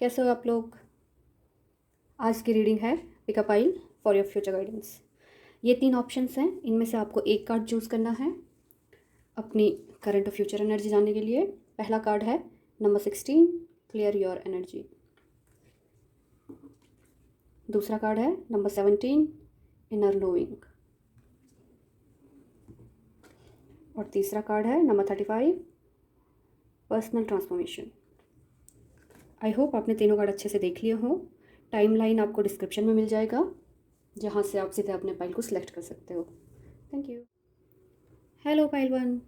कैसे हो आप लोग। आज की रीडिंग है pick a pile for your future guidance. ये 3 ऑप्शंस हैं, इनमें से आपको एक कार्ड चूज़ करना है अपनी करंट और फ्यूचर एनर्जी जानने के लिए। पहला कार्ड है नंबर 16, क्लियर योर एनर्जी। दूसरा कार्ड है नंबर 17, इनर नोइंग। और तीसरा कार्ड है number 35, personal transformation. I hope आपने तीनों कार्ड अच्छे से देख लिए हो। टाइमलाइन आपको डिस्क्रिप्शन में मिल जाएगा, जहाँ से आप सीधे अपने पाइल को सिलेक्ट कर सकते हो। Thank you. हेलो पाइल 1,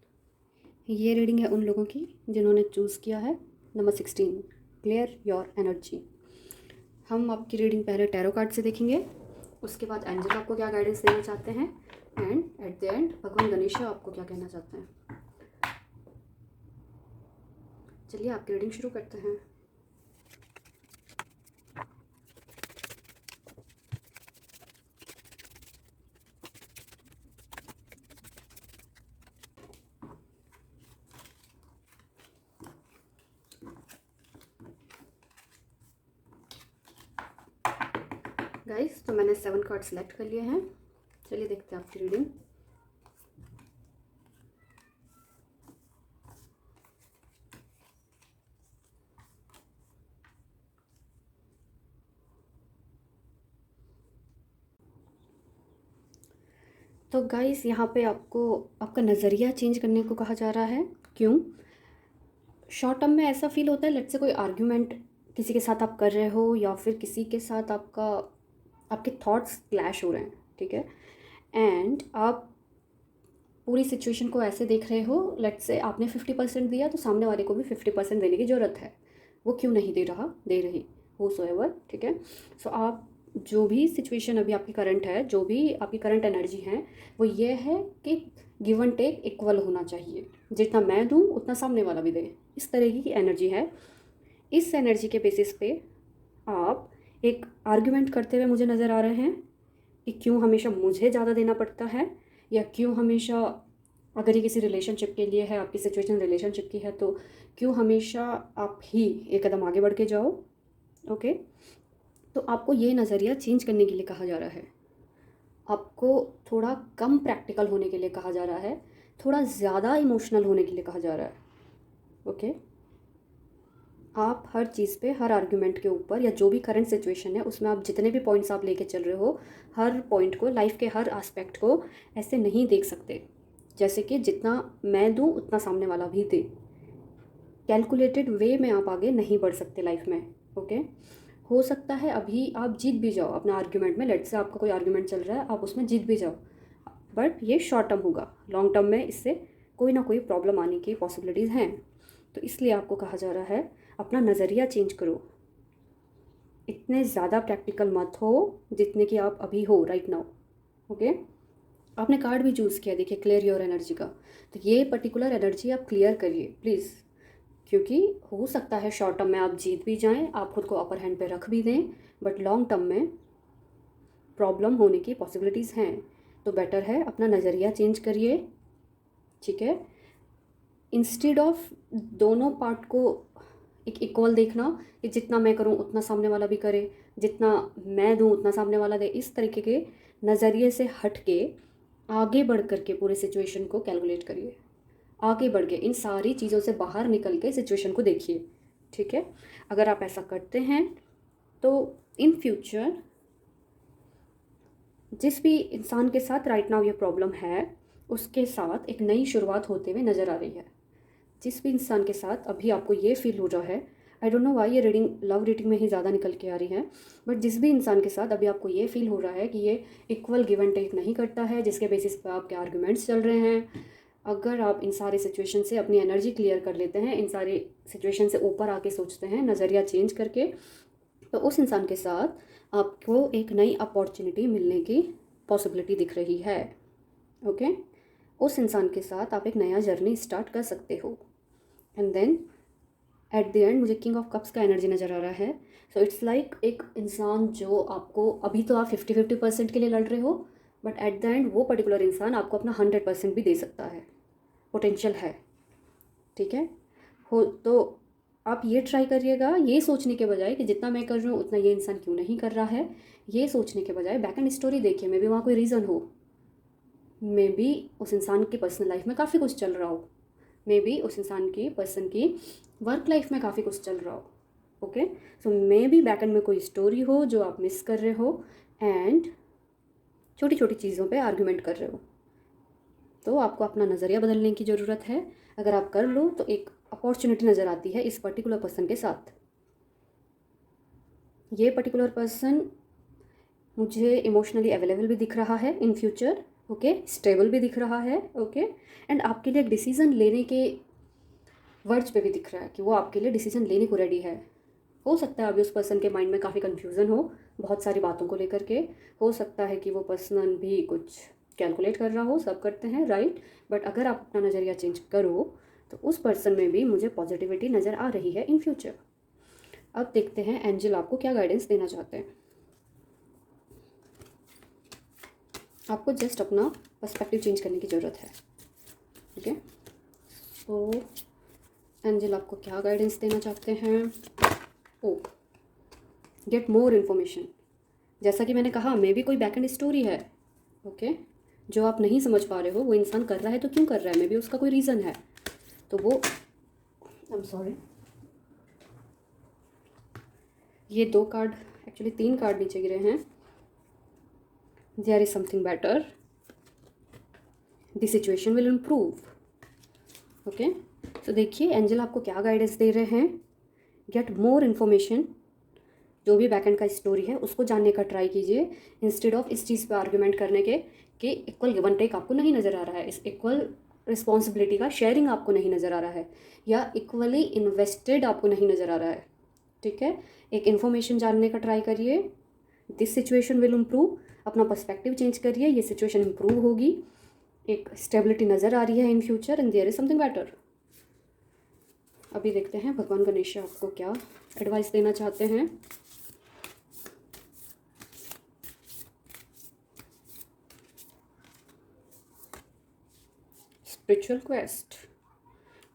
ये रीडिंग है उन लोगों की जिन्होंने चूज़ किया है नंबर 16, क्लियर योर एनर्जी। हम आपकी रीडिंग पहले टैरो कार्ड से देखेंगे, उसके बाद एंजल आपको क्या गाइडेंस देना चाहते हैं, एंड एट द एंड भगवान गणेश आपको क्या कहना चाहते हैं। चलिए आपकी रीडिंग शुरू करते हैं। गाइस, तो मैंने 7 कार्ड सेलेक्ट कर लिए हैं। चलिए देखते हैं आपकी रीडिंग। तो गाइस, यहाँ पे आपको आपका नज़रिया चेंज करने को कहा जा रहा है। क्यों? शॉर्ट टर्म में ऐसा फील होता है, लेट्स से कोई आर्ग्यूमेंट किसी के साथ आप कर रहे हो, या फिर किसी के साथ आपके थॉट्स क्लैश हो रहे हैं, ठीक है। एंड आप पूरी सिचुएशन को ऐसे देख रहे हो, लेट्स से आपने 50% दिया तो सामने वाले को भी 50% देने की ज़रूरत है। वो क्यों नहीं दे रही वो सो एवर, ठीक है। सो आप जो भी सिचुएशन अभी आपकी करंट है, जो भी आपकी करंट एनर्जी है, वो ये है कि गिव एंड टेक इक्वल होना चाहिए। जितना मैं दूँ उतना सामने वाला भी दे, इस तरीके की एनर्जी है। इस एनर्जी के बेसिस पे आप एक आर्ग्यूमेंट करते हुए मुझे नज़र आ रहे हैं कि क्यों हमेशा मुझे ज़्यादा देना पड़ता है, या क्यों हमेशा, अगर ये किसी रिलेशनशिप के लिए है, आपकी सिचुएशन रिलेशनशिप की है, तो क्यों हमेशा आप ही एक कदम आगे बढ़ के जाओ। ओके, तो आपको ये नज़रिया चेंज करने के लिए कहा जा रहा है। आपको थोड़ा कम प्रैक्टिकल होने के लिए कहा जा रहा है, थोड़ा ज़्यादा इमोशनल होने के लिए कहा जा रहा है। ओके, आप हर चीज़ पे, हर आर्ग्यूमेंट के ऊपर, या जो भी करंट सिचुएशन है उसमें आप जितने भी पॉइंट्स आप लेके चल रहे हो, हर पॉइंट को, लाइफ के हर एस्पेक्ट को ऐसे नहीं देख सकते जैसे कि जितना मैं दूँ उतना सामने वाला भी दे। कैलकुलेटेड वे में आप आगे नहीं बढ़ सकते लाइफ में। ओके, हो सकता है अभी आप जीत भी जाओ अपना आर्ग्यूमेंट में, लेट्स से आपका कोई आर्ग्यूमेंट चल रहा है, आप उसमें जीत भी जाओ, बट ये शॉर्ट टर्म होगा। लॉन्ग टर्म में इससे कोई ना कोई प्रॉब्लम आने की पॉसिबिलिटीज़ हैं। तो इसलिए आपको कहा जा रहा है अपना नज़रिया चेंज करो। इतने ज़्यादा प्रैक्टिकल मत हो जितने कि आप अभी हो राइट नाउ। ओके, आपने कार्ड भी चूज़ किया, देखिए क्लियर योर एनर्जी का। तो ये पर्टिकुलर एनर्जी आप क्लियर करिए प्लीज़, क्योंकि हो सकता है शॉर्ट टर्म में आप जीत भी जाएं, आप खुद को अपर हैंड पे रख भी दें, बट लॉन्ग टर्म में प्रॉब्लम होने की पॉसिबिलिटीज़ हैं। तो बेटर है अपना नज़रिया चेंज करिए, ठीक है। इंस्टेड ऑफ दोनों पार्ट को एक इक्वल देखना कि जितना मैं करूं उतना सामने वाला भी करे, जितना मैं दूं उतना सामने वाला दे, इस तरीके के नज़रिए से हट के आगे बढ़ करके पूरे सिचुएशन को कैलकुलेट करिए। आगे बढ़ के इन सारी चीज़ों से बाहर निकल के सिचुएशन को देखिए, ठीक है। अगर आप ऐसा करते हैं तो इन फ्यूचर जिस भी इंसान के साथ राइट नाउ ये प्रॉब्लम है, उसके साथ एक नई शुरुआत होते हुए नज़र आ रही है। जिस भी इंसान के साथ अभी आपको ये फील हो रहा है, आई डोंट नो वाई ये रीडिंग लव रीडिंग में ही ज़्यादा निकल के आ रही है, बट जिस भी इंसान के साथ अभी आपको ये फील हो रहा है कि ये इक्वल गिव एंड टेक नहीं करता है, जिसके बेसिस पर आपके आर्ग्यूमेंट्स चल रहे हैं, अगर आप इन सारे सिचुएशन से अपनी एनर्जी क्लियर कर लेते हैं, इन सारे सिचुएशन से ऊपर आके सोचते हैं नज़रिया चेंज करके, तो उस इंसान के साथ आपको एक नई अपॉर्चुनिटी मिलने की पॉसिबिलिटी दिख रही है। ओके, उस इंसान के साथ आप एक नया जर्नी स्टार्ट कर सकते हो। And then at the end मुझे किंग ऑफ कप्स का एनर्जी नज़र आ रहा है। सो इट्स लाइक एक इंसान जो आपको, अभी तो आप 50-50% के लिए लड़ रहे हो, बट एट द एंड वो पर्टिकुलर इंसान आपको अपना 100% भी दे सकता है, पोटेंशियल है, ठीक है। हो तो आप ये ट्राई करिएगा, ये सोचने के बजाय कि जितना मैं कर रही हूँ उतना ये इंसान क्यों नहीं कर रहा है, ये सोचने के बजाय बैक एंड स्टोरी देखिए, मे बी वहाँ कोई रीज़न हो, मे बी उस इंसान की पर्सनल लाइफ में काफ़ी कुछ चल रहा हो, मे बी उस इंसान की पर्सन की वर्क लाइफ में काफ़ी कुछ चल रहा हो। Okay, so may be back and में कोई स्टोरी हो जो आप मिस कर रहे हो, एंड छोटी छोटी चीज़ों पे आर्गुमेंट कर रहे हो। तो आपको अपना नज़रिया बदलने की ज़रूरत है। अगर आप कर लो तो एक अपॉर्चुनिटी नज़र आती है इस पर्टिकुलर पर्सन के साथ। ये पर्टिकुलर पर्सन मुझे इमोशनली अवेलेबल भी दिख रहा है इन फ्यूचर, ओके, स्टेबल भी दिख रहा है, ओके, एंड आपके लिए एक डिसीज़न लेने के वर्ड्स पे भी दिख रहा है कि वो आपके लिए डिसीज़न लेने को रेडी है। हो सकता है अभी उस पर्सन के माइंड में काफ़ी कन्फ्यूज़न हो बहुत सारी बातों को लेकर के, हो सकता है कि वो पर्सन भी कुछ कैलकुलेट कर रहा हो, सब करते हैं राइट, बट अगर आप अपना नज़रिया चेंज करो तो उस पर्सन में भी मुझे पॉजिटिविटी नज़र आ रही है इन फ्यूचर। अब देखते हैं एंजल आपको क्या गाइडेंस देना चाहते हैं। आपको जस्ट अपना पर्सपेक्टिव चेंज करने की ज़रूरत है, ओके। सो एंजल आपको क्या गाइडेंस देना चाहते हैं? ओ, गेट मोर इन्फॉर्मेशन। जैसा कि मैंने कहा, मे भी कोई बैक एंड स्टोरी है, ओके, जो आप नहीं समझ पा रहे हो। वो इंसान कर रहा है तो क्यों कर रहा है, मे भी उसका कोई रीज़न है। तो वो, आई एम सॉरी, ये 2 कार्ड, एक्चुअली 3 कार्ड नीचे गिरे हैं। There is something better, the situation will improve, okay. तो देखिए एंजल आपको क्या गाइडेंस दे रहे हैं। गेट मोर इन्फॉर्मेशन, जो भी बैकएंड का स्टोरी है उसको जानने का ट्राई कीजिए, इंस्टेड ऑफ इस चीज़ पे आर्ग्यूमेंट करने के कि इक्वल गिव एंड टेक आपको नहीं नज़र आ रहा है, इस इक्वल रिस्पॉन्सिबिलिटी का शेयरिंग आपको नहीं नज़र आ रहा है, या इक्वली इन्वेस्टेड आपको नहीं नज़र आ रहा है, ठीक है। एक इन्फॉर्मेशन जानने का ट्राई करिए, दिस सिचुएशन विल इम्प्रूव, अपना पर्सपेक्टिव चेंज करिए, ये सिचुएशन इम्प्रूव होगी, एक स्टेबिलिटी नज़र आ रही है in future, and there is something better. अभी देखते हैं भगवान गणेश आपको क्या एडवाइस देना चाहते हैं। स्पिरिचुअल क्वेस्ट,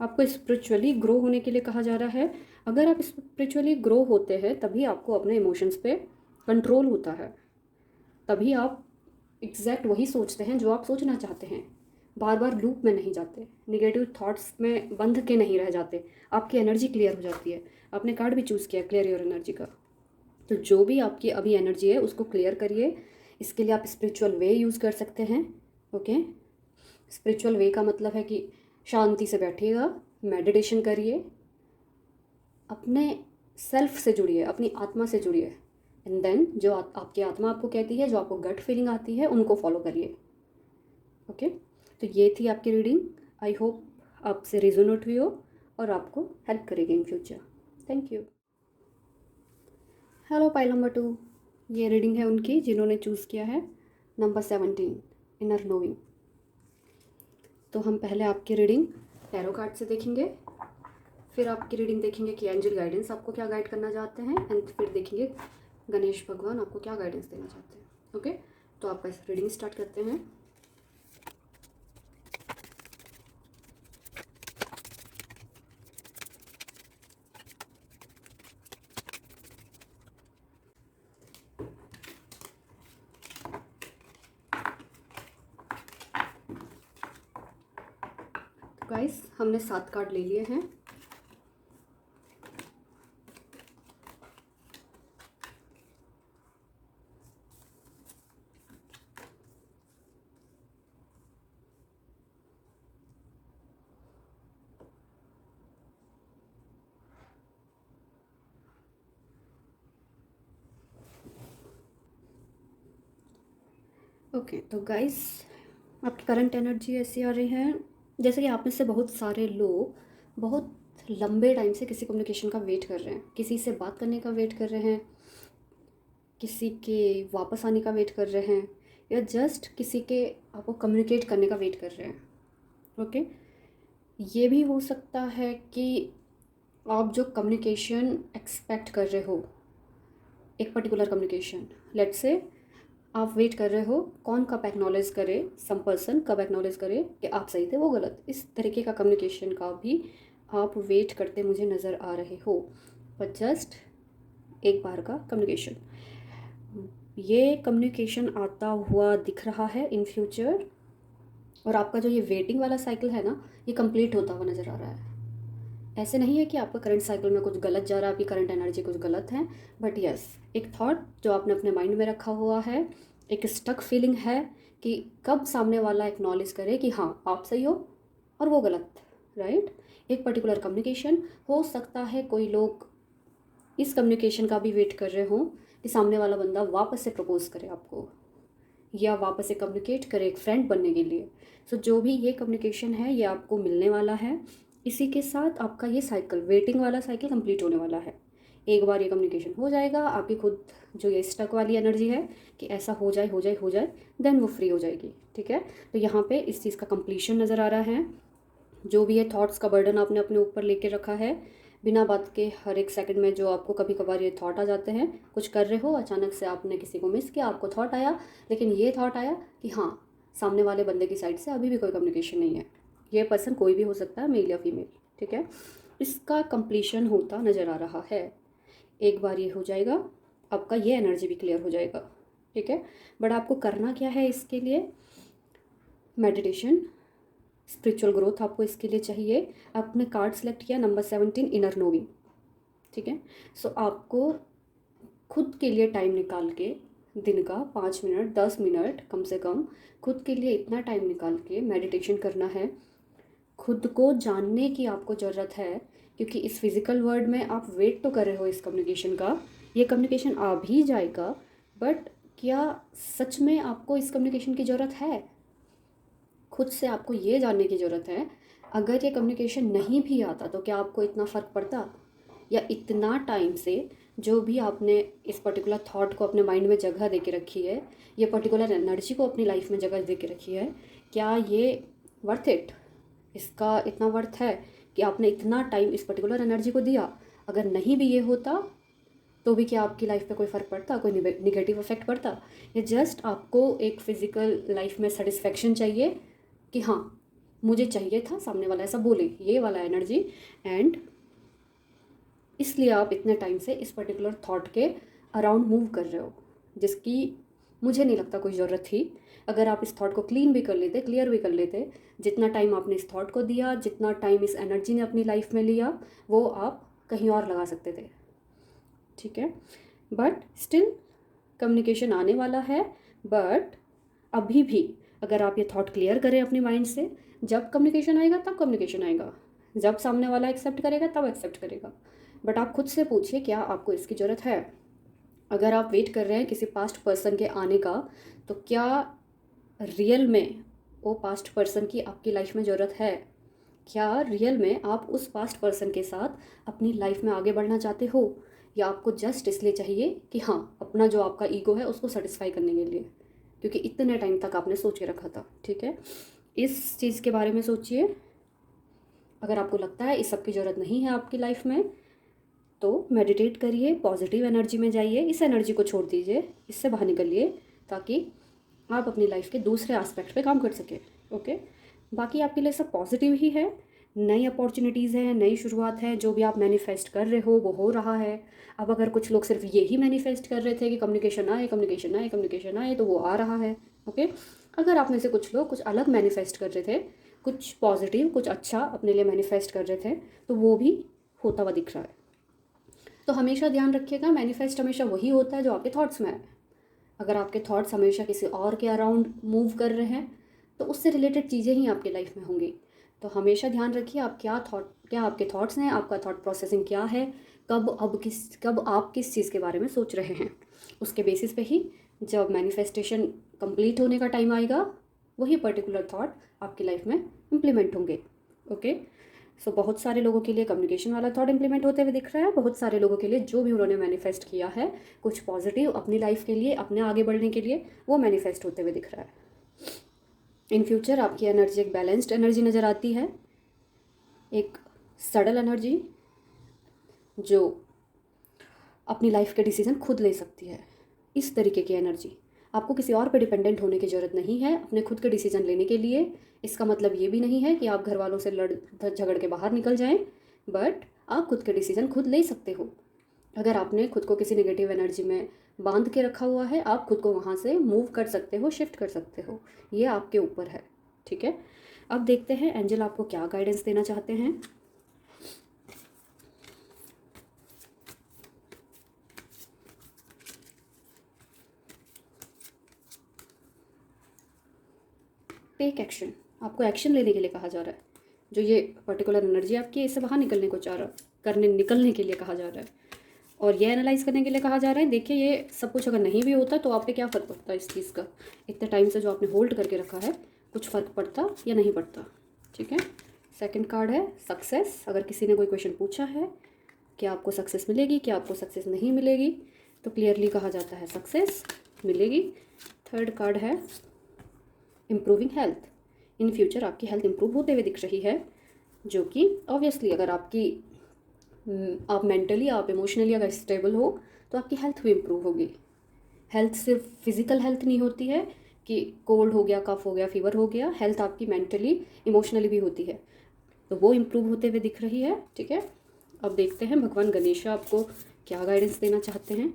आपको स्पिरिचुअली ग्रो होने के लिए कहा जा रहा है। अगर आप स्पिरिचुअली ग्रो होते हैं तभी आपको अपने इमोशंस पे कंट्रोल होता है, तभी आप एग्जैक्ट वही सोचते हैं जो आप सोचना चाहते हैं, बार बार लूप में नहीं जाते, निगेटिव थॉट्स में बंध के नहीं रह जाते, आपकी एनर्जी क्लियर हो जाती है। आपने कार्ड भी चूज़ किया क्लियर योर एनर्जी का, तो जो भी आपकी अभी एनर्जी है उसको क्लियर करिए। इसके लिए आप स्पिरिचुअल वे यूज़ कर सकते हैं, ओके। स्पिरिचुअल वे का मतलब है कि शांति से बैठिएगा, मेडिटेशन करिए, अपने सेल्फ से जुड़िए, अपनी आत्मा से जुड़िए, एंड देन जो आपकी आत्मा आपको कहती है, जो आपको गट फीलिंग आती है, उनको फॉलो करिए, ओके। तो ये थी आपकी रीडिंग, आई होप आपसे रेजोनेट हुई हो और आपको हेल्प करेगी in future. Thank you. Hello pile number 2, ये रीडिंग है उनकी जिन्होंने चूज़ किया है नंबर 17, इनर नोइंग। तो हम पहले आपकी रीडिंग टैरो कार्ड से देखेंगे, फिर आपकी रीडिंग देखेंगे कि एंजल गाइडेंस आपको क्या गाइड करना चाहते हैं, एंड फिर देखेंगे गणेश भगवान आपको क्या गाइडेंस देना चाहते हैं, ओके। तो आपका रीडिंग स्टार्ट करते हैं। गाइस हमने 7 कार्ड ले लिए हैं। ओके, तो गाइस आपकी करंट एनर्जी ऐसी आ रही है जैसे कि आप में से बहुत सारे लोग बहुत लंबे टाइम से किसी कम्युनिकेशन का वेट कर रहे हैं, किसी से बात करने का वेट कर रहे हैं, किसी के वापस आने का वेट कर रहे हैं, या जस्ट किसी के आपको कम्युनिकेट करने का वेट कर रहे हैं, ओके। ये भी हो सकता है कि आप जो कम्युनिकेशन एक्सपेक्ट कर रहे हो, एक पर्टिकुलर कम्युनिकेशन, लेट्स से आप वेट कर रहे हो कौन कब एक्नॉलेज करे, सम पर्सन कब एक्नॉलेज करे कि आप सही थे वो गलत, इस तरीके का कम्युनिकेशन का भी आप वेट करते मुझे नज़र आ रहे हो, पर जस्ट एक बार का कम्युनिकेशन। ये कम्युनिकेशन आता हुआ दिख रहा है इन फ्यूचर, और आपका जो ये वेटिंग वाला साइकिल है ना, ये कंप्लीट होता हुआ नज़र आ रहा है। ऐसे नहीं है कि आपका करंट साइकिल में कुछ गलत जा रहा है, आपकी करंट एनर्जी कुछ गलत है, बट यस, एक थॉट जो आपने अपने माइंड में रखा हुआ है, एक स्टक फीलिंग है कि कब सामने वाला एक्नॉलेज करे कि हाँ आप सही हो और वो गलत, राइट। एक पर्टिकुलर कम्युनिकेशन हो सकता है, कोई लोग इस कम्युनिकेशन का भी वेट कर रहे हों कि सामने वाला बंदा वापस से प्रपोज करे आपको, या वापस से कम्युनिकेट करे एक फ्रेंड बनने के लिए। सो जो भी ये कम्युनिकेशन है ये आपको मिलने वाला है। इसी के साथ आपका ये साइकिल, वेटिंग वाला साइकिल कंप्लीट होने वाला है। एक बार ये कम्युनिकेशन हो जाएगा, आपकी खुद जो ये स्टक वाली एनर्जी है कि ऐसा हो जाए हो जाए हो जाए, देन वो फ्री हो जाएगी, ठीक है। तो यहाँ पे इस चीज़ का कंप्लीशन नज़र आ रहा है। जो भी है थॉट्स का बर्डन आपने अपने ऊपर लेके रखा है, बिना बात के हर एक सेकंड में जो आपको कभी कभार ये थॉट आ जाते हैं, कुछ कर रहे हो अचानक से आपने किसी को मिस किया, आपको थॉट आया, लेकिन ये थॉट आया कि हाँ सामने वाले बंदे की साइड से अभी भी कोई कम्युनिकेशन नहीं है। ये पर्सन कोई भी हो सकता है, मेल या फीमेल, ठीक है। इसका कंप्लीशन होता नज़र आ रहा है। एक बार ये हो जाएगा, आपका ये एनर्जी भी क्लियर हो जाएगा, ठीक है। बट आपको करना क्या है इसके लिए? मेडिटेशन, स्पिरिचुअल ग्रोथ आपको इसके लिए चाहिए। आपने कार्ड सेलेक्ट किया नंबर 17, इनर नोइंग, ठीक है। सो आपको खुद के लिए टाइम निकाल के, दिन का 5 मिनट 10 मिनट कम से कम, खुद के लिए इतना टाइम निकाल के मेडिटेशन करना है। खुद को जानने की आपको ज़रूरत है, क्योंकि इस फिज़िकल वर्ल्ड में आप वेट तो कर रहे हो इस कम्युनिकेशन का, ये कम्युनिकेशन आ भी जाएगा, बट क्या सच में आपको इस कम्युनिकेशन की ज़रूरत है? खुद से आपको ये जानने की ज़रूरत है, अगर ये कम्युनिकेशन नहीं भी आता तो क्या आपको इतना फ़र्क पड़ता? या इतना टाइम से जो भी आपने इस पर्टिकुलर थॉट को अपने माइंड में जगह दे के रखी है, ये पर्टिकुलर एनर्जी को अपनी लाइफ में जगह दे के रखी है, क्या ये वर्थ इट? इसका इतना वर्थ है कि आपने इतना टाइम इस पर्टिकुलर एनर्जी को दिया? अगर नहीं भी ये होता तो भी क्या आपकी लाइफ पे कोई फ़र्क पड़ता, कोई निगेटिव इफेक्ट पड़ता? या जस्ट आपको एक फ़िज़िकल लाइफ में सेटिस्फेक्शन चाहिए कि हाँ मुझे चाहिए था सामने वाला ऐसा बोले, ये वाला एनर्जी, एंड इसलिए आप इतने टाइम से इस पर्टिकुलर थॉट के अराउंड मूव कर रहे हो, जिसकी मुझे नहीं लगता कोई ज़रूरत थी। अगर आप इस थॉट को क्लीन भी कर लेते, क्लियर भी कर लेते, जितना टाइम आपने इस थॉट को दिया, जितना टाइम इस एनर्जी ने अपनी लाइफ में लिया, वो आप कहीं और लगा सकते थे, ठीक है। बट स्टिल कम्युनिकेशन आने वाला है। बट अभी भी अगर आप ये थॉट क्लियर करें अपने माइंड से, जब कम्युनिकेशन आएगा तब कम्युनिकेशन आएगा, जब सामने वाला एक्सेप्ट करेगा तब एक्सेप्ट करेगा। बट आप खुद से पूछिए क्या आपको इसकी ज़रूरत है? अगर आप वेट कर रहे हैं किसी पास्ट पर्सन के आने का, तो क्या रियल में वो पास्ट पर्सन की आपकी लाइफ में ज़रूरत है? क्या रियल में आप उस पास्ट पर्सन के साथ अपनी लाइफ में आगे बढ़ना चाहते हो, या आपको जस्ट इसलिए चाहिए कि हाँ अपना जो आपका ईगो है उसको सेटिस्फाई करने के लिए, क्योंकि इतने टाइम तक आपने सोच के रखा था, ठीक है। इस चीज़ के बारे में सोचिए। अगर आपको लगता है इस सब की ज़रूरत नहीं है आपकी लाइफ में, तो मेडिटेट करिए, पॉजिटिव एनर्जी में जाइए, इस एनर्जी को छोड़ दीजिए, इससे बाहर निकलिए, ताकि आप अपनी लाइफ के दूसरे एस्पेक्ट पे काम कर सकें, ओके। बाकी आपके लिए सब पॉजिटिव ही है, नई अपॉर्चुनिटीज़ है, नई शुरुआत है, जो भी आप मैनिफेस्ट कर रहे हो वो हो रहा है। अब अगर कुछ लोग सिर्फ यही मैनिफेस्ट कर रहे थे कि कम्युनिकेशन आए कम्युनिकेशन आए कम्युनिकेशन आए, तो वो आ रहा है, ओके। अगर आप में से कुछ लोग कुछ अलग मैनिफेस्ट कर रहे थे, कुछ पॉजिटिव कुछ अच्छा अपने लिए मैनिफेस्ट कर रहे थे, तो वो भी होता हुआ दिख रहा है। तो हमेशा ध्यान रखिएगा, मैनिफेस्ट हमेशा वही होता है जो आपके थॉट्स में है। अगर आपके थॉट्स हमेशा किसी और के अराउंड मूव कर रहे हैं, तो उससे रिलेटेड चीज़ें ही आपकी लाइफ में होंगी। तो हमेशा ध्यान रखिए आप क्या आपके थॉट्स हैं, आपका थॉट प्रोसेसिंग क्या है, कब आप किस चीज़ के बारे में सोच रहे हैं, उसके बेसिस पे ही जब मैनिफेस्टेशन कंप्लीट होने का टाइम आएगा, वही पर्टिकुलर थॉट आपकी लाइफ में इम्प्लीमेंट होंगे, ओके। सो बहुत सारे लोगों के लिए कम्युनिकेशन वाला थॉट इंप्लीमेंट होते हुए दिख रहा है, बहुत सारे लोगों के लिए जो भी उन्होंने मैनिफेस्ट किया है कुछ पॉजिटिव अपनी लाइफ के लिए, अपने आगे बढ़ने के लिए, वो मैनिफेस्ट होते हुए दिख रहा है। इन फ्यूचर आपकी एनर्जी एक बैलेंस्ड एनर्जी नज़र आती है, एक सडल एनर्जी जो अपनी लाइफ के डिसीजन खुद ले सकती है। इस तरीके की एनर्जी, आपको किसी और पे डिपेंडेंट होने की ज़रूरत नहीं है अपने खुद के डिसीजन लेने के लिए। इसका मतलब ये भी नहीं है कि आप घर वालों से लड़ झगड़ के बाहर निकल जाएं, बट आप खुद के डिसीजन खुद ले सकते हो। अगर आपने खुद को किसी नेगेटिव एनर्जी में बांध के रखा हुआ है, आप खुद को वहाँ से मूव कर सकते हो, शिफ्ट कर सकते हो, ये आपके ऊपर है। ठीक है, अब देखते हैं एंजल आपको क्या गाइडेंस देना चाहते हैं। टेक एक्शन, आपको एक्शन लेने के लिए कहा जा रहा है। जो ये पर्टिकुलर एनर्जी आपकी इससे बाहर निकलने को चाह रहा निकलने के लिए कहा जा रहा है, और ये एनालाइज करने के लिए कहा जा रहा है। देखिए, ये सब कुछ अगर नहीं भी होता तो आप पे क्या फ़र्क पड़ता है इस चीज़ का। इतने टाइम से जो आपने होल्ड करके रखा है, कुछ फ़र्क पड़ता या नहीं पड़ता। ठीक है, सेकंड कार्ड है सक्सेस। अगर किसी ने कोई क्वेश्चन पूछा है कि आपको सक्सेस मिलेगी, क्या आपको सक्सेस नहीं मिलेगी, तो क्लियरली कहा जाता है सक्सेस मिलेगी। थर्ड कार्ड है इम्प्रूविंग हेल्थ। इन फ्यूचर आपकी हेल्थ इंप्रूव होते हुए दिख रही है, जो कि ऑब्वियसली अगर आप मेंटली, आप इमोशनली अगर स्टेबल हो तो आपकी हेल्थ भी इम्प्रूव होगी। हेल्थ सिर्फ फिज़िकल हेल्थ नहीं होती है कि कोल्ड हो गया, कफ हो गया, फीवर हो गया। हेल्थ आपकी मेंटली, इमोशनली भी होती है, तो वो इम्प्रूव होते हुए दिख रही है। ठीक है, अब देखते हैं भगवान गणेश आपको क्या गाइडेंस देना चाहते हैं।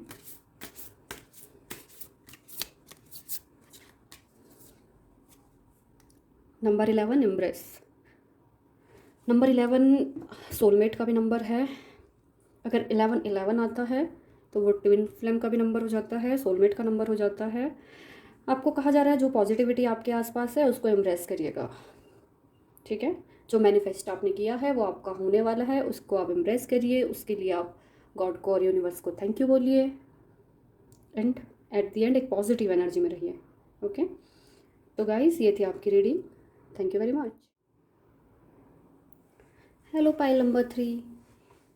Number 11 embrace. नंबर 11 सोलमेट का भी नंबर है। अगर 11 आता है तो वो ट्विन फ्लेम का भी नंबर हो जाता है, सोलमेट का नंबर हो जाता है। आपको कहा जा रहा है जो पॉजिटिविटी आपके आसपास है उसको एम्ब्रेस करिएगा। ठीक है, जो मैनिफेस्ट आपने किया है वो आपका होने वाला है, उसको आप एम्ब्रेस करिए। उसके लिए आप गॉड को और यूनिवर्स को थैंक यू बोलिए, एंड एट द एंड एक पॉजिटिव एनर्जी में रहिए। ओके, तो गाइस ये थी आपकी reading. Thank you very much. Hello pile number 3।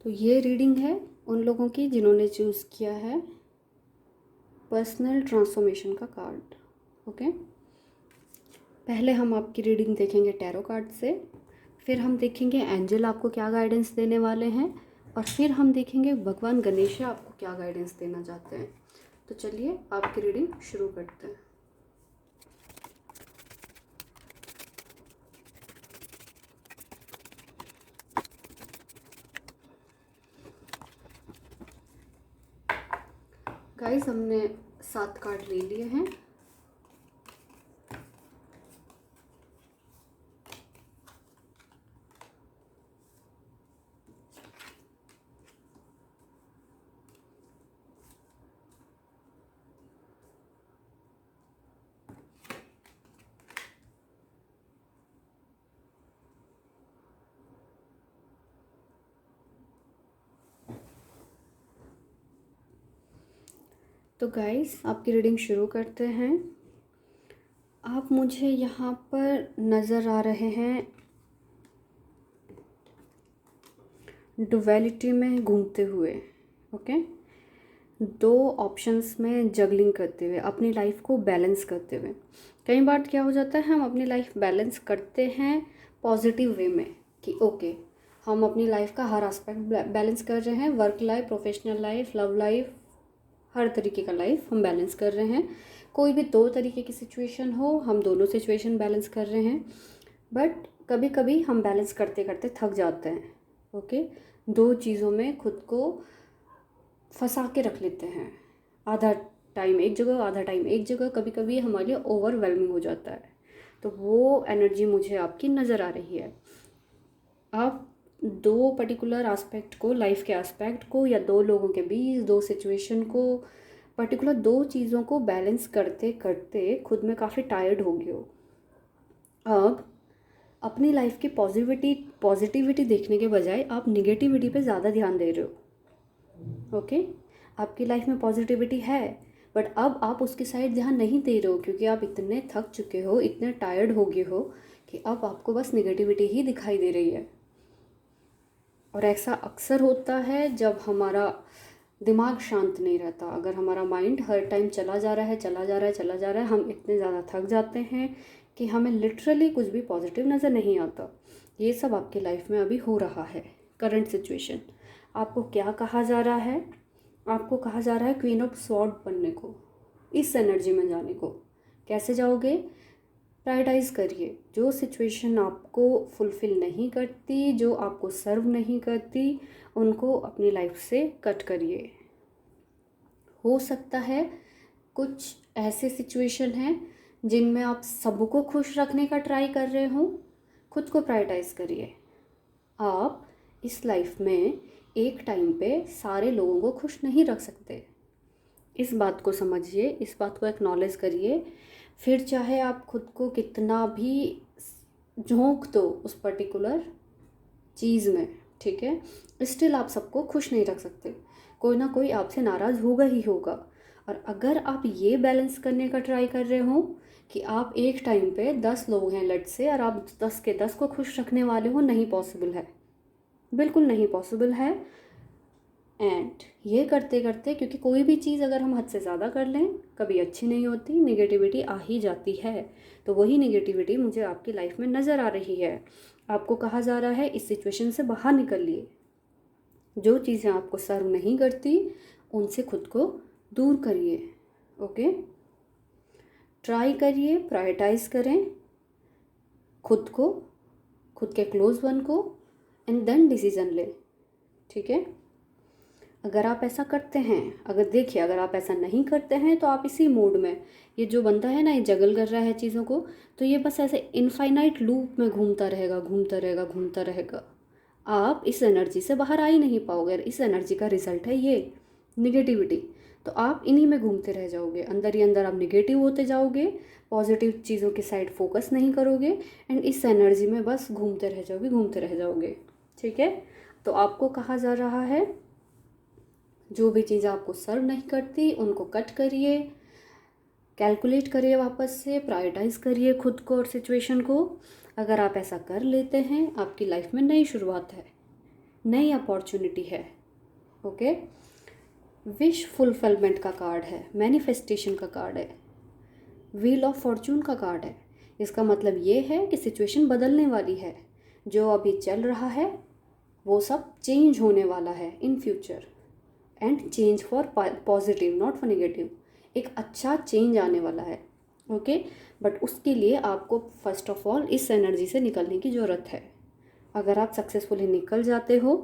तो ये रीडिंग है उन लोगों की जिन्होंने चूज़ किया है पर्सनल ट्रांसफॉर्मेशन का कार्ड। ओके, पहले हम आपकी रीडिंग देखेंगे टैरो कार्ड से, फिर हम देखेंगे एंजल आपको क्या गाइडेंस देने वाले हैं, और फिर हम देखेंगे भगवान गणेश आपको क्या गाइडेंस देना चाहते हैं। तो चलिए आपकी रीडिंग शुरू करते हैं। गाइस हमने 7 कार्ड ले लिए हैं। तो गाइस आपकी रीडिंग शुरू करते हैं। आप मुझे यहाँ पर नज़र आ रहे हैं डुअलिटी में घूमते हुए। ओके, 2 ऑप्शंस में जगलिंग करते हुए, अपनी लाइफ को बैलेंस करते हुए। कई बार क्या हो जाता है, हम अपनी लाइफ बैलेंस करते हैं पॉजिटिव वे में कि ओके हम अपनी लाइफ का हर एस्पेक्ट बैलेंस कर रहे हैं, work life, professional life, love life, हर तरीके का लाइफ हम बैलेंस कर रहे हैं। कोई भी 2 तरीके की सिचुएशन हो, हम दोनों सिचुएशन बैलेंस कर रहे हैं। बट कभी कभी हम बैलेंस करते करते थक जाते हैं। ओके, 2 चीज़ों में खुद को फंसा के रख लेते हैं, आधा टाइम एक जगह, आधा टाइम एक जगह। कभी कभी हमारे लिए ओवरवेलमिंग हो जाता है, तो वो एनर्जी मुझे आपकी नज़र आ रही है। आप 2 पर्टिकुलर एस्पेक्ट को, लाइफ के एस्पेक्ट को, या 2 लोगों के बीच 2 सिचुएशन को, पर्टिकुलर 2 चीज़ों को बैलेंस करते करते खुद में काफ़ी टायर्ड हो गए हो। अब अपनी लाइफ की पॉजिटिविटी देखने के बजाय आप निगेटिविटी पे ज़्यादा ध्यान दे रहे हो। ओके, आपकी लाइफ में पॉजिटिविटी है, बट अब आप उसकी साइड ध्यान नहीं दे रहे हो, क्योंकि आप इतने थक चुके हो, इतने टायर्ड हो गए हो कि अब आपको बस निगेटिविटी ही दिखाई दे रही है। और ऐसा अक्सर होता है जब हमारा दिमाग शांत नहीं रहता, अगर हमारा माइंड हर टाइम चला जा रहा है, चला जा रहा है, चला जा रहा है, हम इतने ज़्यादा थक जाते हैं कि हमें लिटरली कुछ भी पॉजिटिव नज़र नहीं आता। ये सब आपकी लाइफ में अभी हो रहा है, करंट सिचुएशन। आपको क्या कहा जा रहा है? आपको कहा जा रहा है क्वीन ऑफ स्वॉर्ड बनने को, इस एनर्जी में जाने को। कैसे जाओगे? प्रायोरिटाइज़ करिए। जो सिचुएशन आपको फुलफ़िल नहीं करती, जो आपको सर्व नहीं करती, उनको अपनी लाइफ से कट करिए। हो सकता है कुछ ऐसे सिचुएशन हैं जिनमें आप सबको खुश रखने का ट्राई कर रहे हो, खुद को प्रायोरिटाइज़ करिए। आप इस लाइफ में एक टाइम पे सारे लोगों को खुश नहीं रख सकते। इस बात को समझिए, इस बात को एक्नॉलेज करिए। फिर चाहे आप खुद को कितना भी झोंक दो उस पर्टिकुलर चीज़ में, ठीक है, स्टिल आप सबको खुश नहीं रख सकते। कोई ना कोई आपसे नाराज़ होगा ही होगा। और अगर आप ये बैलेंस करने का ट्राई कर रहे हो कि आप एक टाइम पे 10 लोग हैं लेट्स से, और आप 10 के 10 को खुश रखने वाले हो, नहीं पॉसिबल है, बिल्कुल नहीं पॉसिबल है। एंड ये करते करते, क्योंकि कोई भी चीज़ अगर हम हद से ज़्यादा कर लें कभी अच्छी नहीं होती, नेगेटिविटी आ ही जाती है। तो वही नेगेटिविटी मुझे आपकी लाइफ में नज़र आ रही है। आपको कहा जा रहा है इस सिचुएशन से बाहर निकलिए। जो चीज़ें आपको सर्व नहीं करती उनसे खुद को दूर करिए। ओके, ट्राई करिए, प्रायोरिटाइज़ करें खुद को, खुद के क्लोज वन को, एंड देन डिसीज़न ले। ठीक है, अगर आप ऐसा करते हैं, अगर देखिए अगर आप ऐसा नहीं करते हैं तो आप इसी मूड में, ये जो बंदा है ना, ये जगल कर रहा है चीज़ों को, तो ये बस ऐसे इनफाइनाइट लूप में घूमता रहेगा, घूमता रहेगा, घूमता रहेगा। आप इस एनर्जी से बाहर आ ही नहीं पाओगे। इस एनर्जी का रिजल्ट है ये निगेटिविटी। तो आप इन्हीं में घूमते रह जाओगे, अंदर ही अंदर आप निगेटिव होते जाओगे, पॉजिटिव चीज़ों के साइड फोकस नहीं करोगे, एंड इस एनर्जी में बस घूमते रह जाओगे, घूमते रह जाओगे। ठीक है, तो आपको कहा जा रहा है जो भी चीज़ आपको सर्व नहीं करती उनको कट करिए, कैलकुलेट करिए, वापस से प्रायोरिटाइज़ करिए खुद को और सिचुएशन को। अगर आप ऐसा कर लेते हैं, आपकी लाइफ में नई शुरुआत है, नई अपॉर्चुनिटी है। ओके, विश फुलफिलमेंट का कार्ड है, मैनिफेस्टेशन का कार्ड है, व्हील ऑफ फॉर्चून का कार्ड है। इसका मतलब ये है कि सिचुएशन बदलने वाली है। जो अभी चल रहा है वो सब चेंज होने वाला है in future, and change for positive, not for negative. एक अच्छा चेंज आने वाला है। ओके, बट उसके लिए आपको फर्स्ट ऑफ ऑल इस एनर्जी से निकलने की ज़रूरत है। अगर आप सक्सेसफुली निकल जाते हो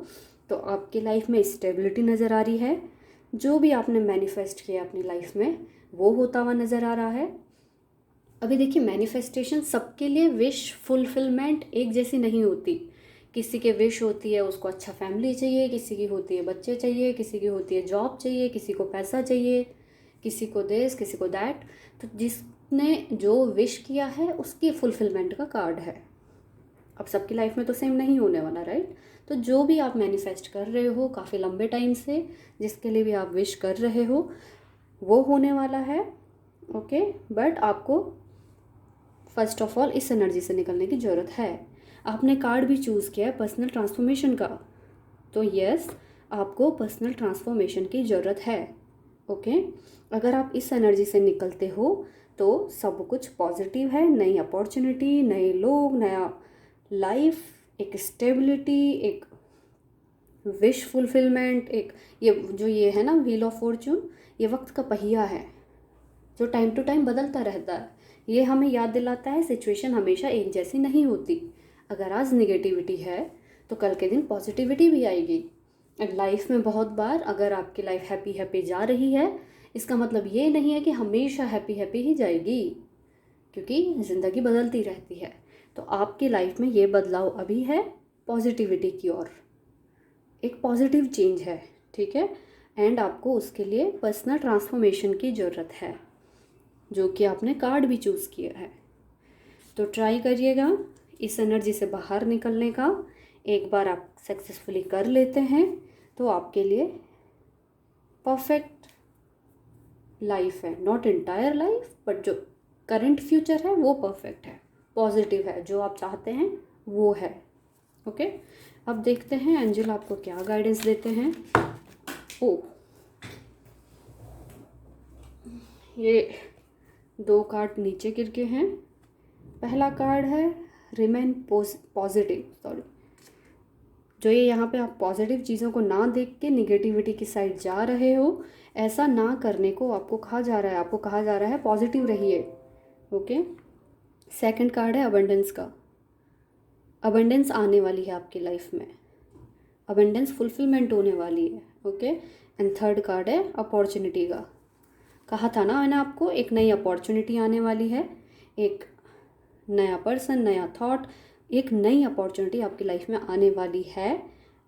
तो आपकी लाइफ में स्टेबिलिटी नज़र आ रही है। जो भी आपने मैनिफेस्ट किया अपनी लाइफ में वो होता हुआ नज़र आ रहा है। अभी देखिए, मैनिफेस्टेशन सबके लिए विश फुलफिलमेंट एक जैसी नहीं होती। किसी के विश होती है उसको अच्छा फैमिली चाहिए, किसी की होती है बच्चे चाहिए, किसी की होती है जॉब चाहिए, किसी को पैसा चाहिए, किसी को दिस, किसी को दैट। तो जिसने जो विश किया है उसकी फुलफिलमेंट का कार्ड है। अब सबकी लाइफ में तो सेम नहीं होने वाला, राइट। तो जो भी आप मैनिफेस्ट कर रहे हो काफ़ी लंबे टाइम से, जिसके लिए भी आप विश कर रहे हो, वो होने वाला है। ओके, बट आपको फर्स्ट ऑफ ऑल इस एनर्जी से निकलने की ज़रूरत है। आपने कार्ड भी चूज़ किया है पर्सनल ट्रांसफॉर्मेशन का, तो यस, आपको पर्सनल ट्रांसफॉर्मेशन की ज़रूरत है। ओके, अगर आप इस एनर्जी से निकलते हो तो सब कुछ पॉजिटिव है, नई अपॉर्चुनिटी, नए लोग, नया लाइफ, एक स्टेबिलिटी, एक विश फुलफिलमेंट, एक ये है ना व्हील ऑफ फॉर्चून, ये वक्त का पहिया है जो टाइम टू टाइम बदलता रहता है। ये हमें याद दिलाता है सिचुएशन हमेशा एक जैसी नहीं होती। अगर आज नेगेटिविटी है तो कल के दिन पॉजिटिविटी भी आएगी। लाइफ में बहुत बार अगर आपकी लाइफ हैप्पी हैप्पी जा रही है, इसका मतलब ये नहीं है कि हमेशा हैप्पी हैप्पी ही जाएगी, क्योंकि ज़िंदगी बदलती रहती है। तो आपकी लाइफ में ये बदलाव अभी है पॉजिटिविटी की ओर, एक पॉजिटिव चेंज है। ठीक है, एंड आपको उसके लिए पर्सनल ट्रांसफॉर्मेशन की ज़रूरत है, जो कि आपने कार्ड भी चूज़ किया है। तो ट्राई करिएगा इस एनर्जी से बाहर निकलने का। एक बार आप सक्सेसफुली कर लेते हैं तो आपके लिए परफेक्ट लाइफ है, नॉट एंटायर लाइफ, बट जो करंट फ्यूचर है वो परफेक्ट है, पॉजिटिव है, जो आप चाहते हैं वो है। ओके, अब देखते हैं एंजल आपको क्या गाइडेंस देते हैं। ओ, ये 2 कार्ड नीचे गिर के हैं। पहला कार्ड है रिमेन पॉजिटिव, सॉरी, जो ये यहाँ पे आप पॉजिटिव चीज़ों को ना देख के निगेटिविटी की साइड जा रहे हो, ऐसा ना करने को आपको कहा जा रहा है। आपको कहा जा रहा है पॉजिटिव रहिए। ओके, सेकंड कार्ड है अबंडेंस का। अबंडेंस आने वाली है आपकी लाइफ में, अबंडेंस फुलफिलमेंट होने वाली है। ओके। एंड थर्ड कार्ड है अपॉर्चुनिटी का। कहा था ना मैंने आपको, एक नई अपॉर्चुनिटी आने वाली है, एक नया पर्सन, नया थॉट, एक नई अपॉर्चुनिटी आपकी लाइफ में आने वाली है।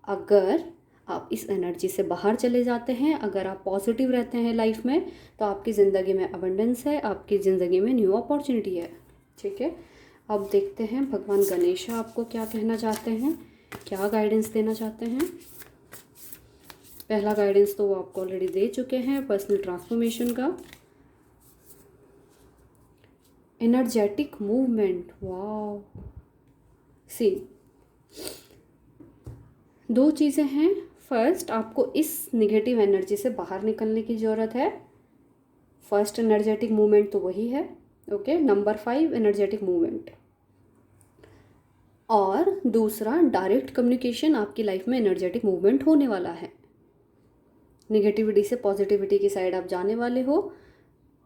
अगर आप इस एनर्जी से बाहर चले जाते हैं, अगर आप पॉजिटिव रहते हैं लाइफ में, तो आपकी ज़िंदगी में अबंडेंस है, आपकी ज़िंदगी में न्यू अपॉर्चुनिटी है। ठीक है। अब देखते हैं भगवान गणेशा आपको क्या कहना चाहते हैं, क्या गाइडेंस देना चाहते हैं। पहला गाइडेंस तो वो आपको ऑलरेडी दे चुके हैं, पर्सनल ट्रांसफॉर्मेशन का। Energetic movement, wow. सी, दो चीज़ें हैं। फर्स्ट, आपको इस निगेटिव एनर्जी से बाहर निकलने की ज़रूरत है। फर्स्ट एनर्जेटिक मूवमेंट तो वही है। ओके। Number 5 energetic movement. और दूसरा, डायरेक्ट कम्युनिकेशन आपकी लाइफ में एनर्जेटिक मूवमेंट होने वाला है। निगेटिविटी से पॉजिटिविटी की साइड आप जाने वाले हो।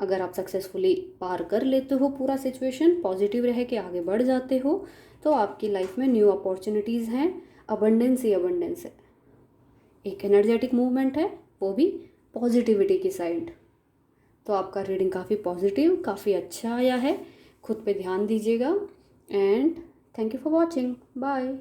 अगर आप सक्सेसफुली पार कर लेते हो पूरा सिचुएशन, पॉजिटिव रह के आगे बढ़ जाते हो, तो आपकी लाइफ में न्यू अपॉर्चुनिटीज़ हैं। अबंडेंस ही अबंडेंस है। एक एनर्जेटिक मूवमेंट है, वो भी पॉजिटिविटी की साइड। तो आपका रीडिंग काफ़ी पॉजिटिव, काफ़ी अच्छा आया है। खुद पे ध्यान दीजिएगा। And thank you for watching. Bye.